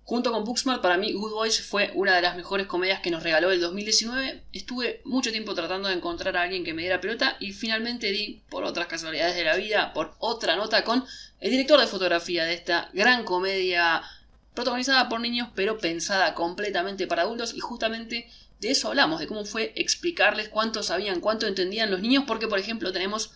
Junto con Booksmart, para mí Good Boys fue una de las mejores comedias que nos regaló el 2019. Estuve mucho tiempo tratando de encontrar a alguien que me diera pelota y finalmente di, por otras casualidades de la vida, por otra nota con el director de fotografía de esta gran comedia protagonizada por niños pero pensada completamente para adultos, y justamente de eso hablamos, de cómo fue explicarles cuánto sabían, cuánto entendían los niños, porque por ejemplo tenemos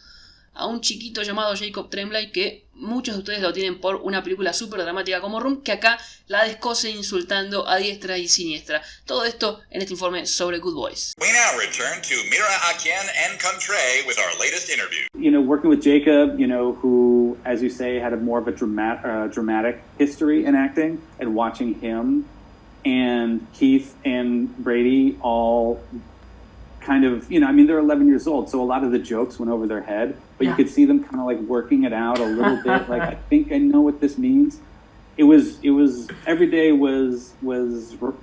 a un chiquito llamado Jacob Tremblay, que muchos de ustedes lo tienen por una película súper dramática como Room, que acá la descose insultando a diestra y siniestra. Todo esto en este informe sobre Good Boys. We now return to Mira Akien and Contre with our latest interview. You know, working with Jacob, you know, who, as you say, had a more of a dramatic history in acting, and watching him and Keith and Brady all kind of, you know, I mean, they're 11 years old, so a lot of the jokes went over their head, but you could see them kind of like working it out a little bit. Like, I think I know what this means. It was every day was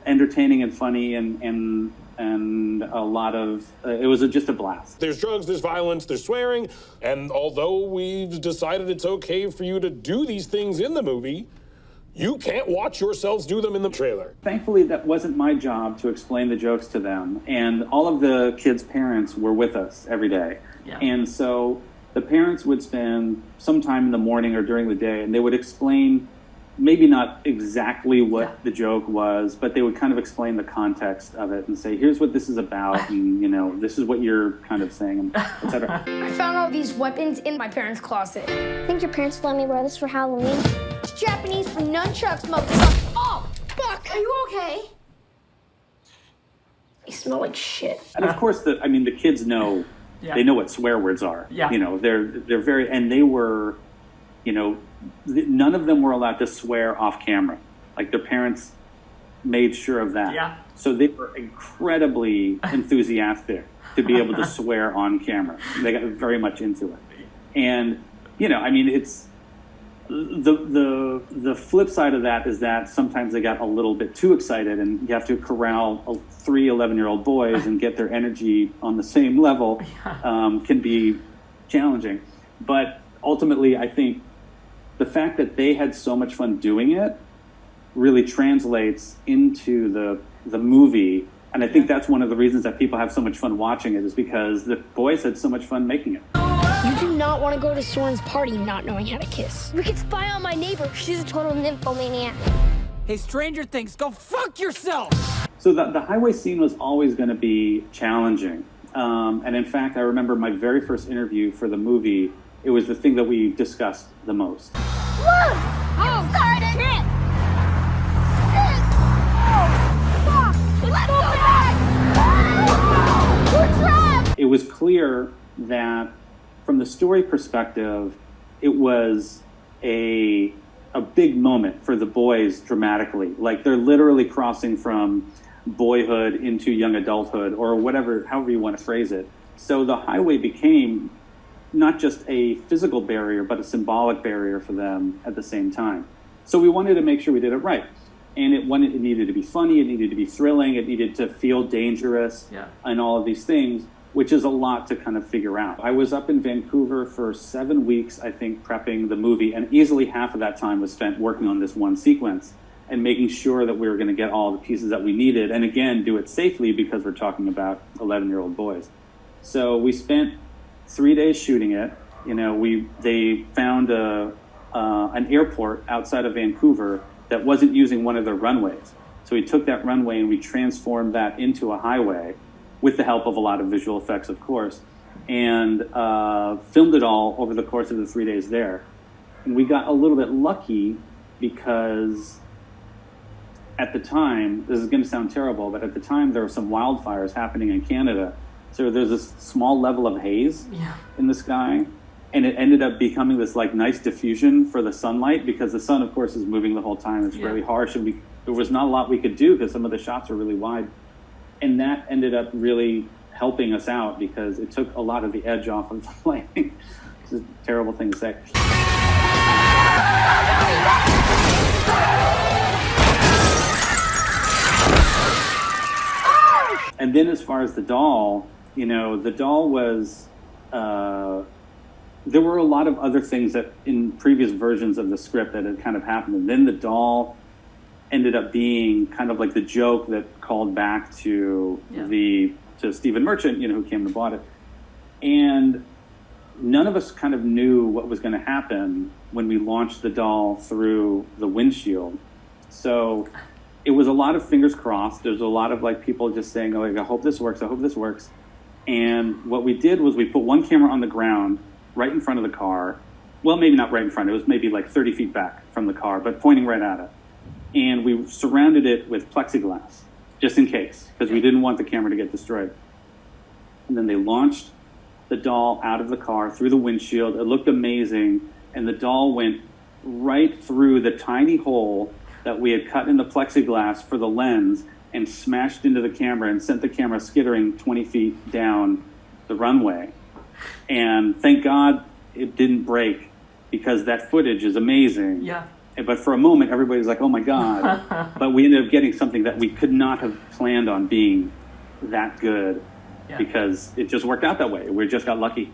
entertaining and funny, and a lot of it was just a blast. There's drugs, there's violence, there's swearing, and although we've decided it's okay for you to do these things in the movie, you can't watch yourselves do them in the trailer. Thankfully, that wasn't my job to explain the jokes to them. And all of the kids' parents were with us every day. Yeah. And so the parents would spend some time in the morning or during the day, and they would explain, maybe not exactly what the joke was, but they would kind of explain the context of it and say, here's what this is about, and, you know, this is what you're kind of saying, etc. I found all these weapons in my parents' closet. I think your parents let me wear this for Halloween. It's Japanese for nunchucks, motherfucker. Oh, fuck! Are you okay? You smell like shit. And of course, the kids know, they know what swear words are. Yeah. You know, they're very, and they were, you know, none of them were allowed to swear off camera. Like, their parents made sure of that. Yeah. So they were incredibly enthusiastic to be able to swear on camera. They got very much into it. And, you know, I mean, it's the flip side of that is that sometimes they got a little bit too excited, and you have to corral 3 11-year-old boys and get their energy on the same level can be challenging. But ultimately, I think the fact that they had so much fun doing it really translates into the movie. And I think that's one of the reasons that people have so much fun watching it, is because the boys had so much fun making it. You do not want to go to Soren's party not knowing how to kiss. We could spy on my neighbor. She's a total nymphomaniac. Hey, Stranger Things, go fuck yourself! So the highway scene was always going to be challenging. And in fact, I remember my very first interview for the movie, it was the thing that we discussed the most. Look! Oh, started it! Let's go back! We're trapped! It was clear that from the story perspective, it was a big moment for the boys dramatically. Like, they're literally crossing from boyhood into young adulthood, or whatever, however you want to phrase it. So the highway became not just a physical barrier, but a symbolic barrier for them at the same time. So we wanted to make sure we did it right. And it needed to be funny, it needed to be thrilling, it needed to feel dangerous, and all of these things, which is a lot to kind of figure out. I was up in Vancouver for 7 weeks, I think, prepping the movie, and easily half of that time was spent working on this one sequence and making sure that we were going to get all the pieces that we needed, and again, do it safely, because we're talking about 11-year-old boys. So we spent 3 days shooting it. You know, they found an airport outside of Vancouver that wasn't using one of their runways. So we took that runway and we transformed that into a highway, with the help of a lot of visual effects, of course, and filmed it all over the course of the 3 days there. And we got a little bit lucky because at the time, this is going to sound terrible, but at the time there were some wildfires happening in Canada. So there's this small level of haze in the sky, and it ended up becoming this like nice diffusion for the sunlight, because the sun, of course, is moving the whole time. It's really harsh, and there was not a lot we could do because some of the shots were really wide. And that ended up really helping us out, because it took a lot of the edge off of the plane. It's a terrible thing to say. And then as far as the doll, you know, the doll was, there were a lot of other things that in previous versions of the script that had kind of happened. And then the doll ended up being kind of like the joke that called back to to Stephen Merchant, who came and bought it. And none of us kind of knew what was going to happen when we launched the doll through the windshield. So it was a lot of fingers crossed. There's a lot of like people just saying, I hope this works. I hope this works. And what we did was we put one camera on the ground right in front of the car. Well, maybe not right in front. It was maybe like 30 feet back from the car, but pointing right at it. And we surrounded it with plexiglass, just in case, because we didn't want the camera to get destroyed. And then they launched the doll out of the car through the windshield. It looked amazing. And the doll went right through the tiny hole that we had cut in the plexiglass for the lens and smashed into the camera and sent the camera skittering 20 feet down the runway. And thank God it didn't break, because that footage is amazing. Yeah. But for a moment, everybody was like, oh my God. But we ended up getting something that we could not have planned on being that good, because it just worked out that way. We just got lucky.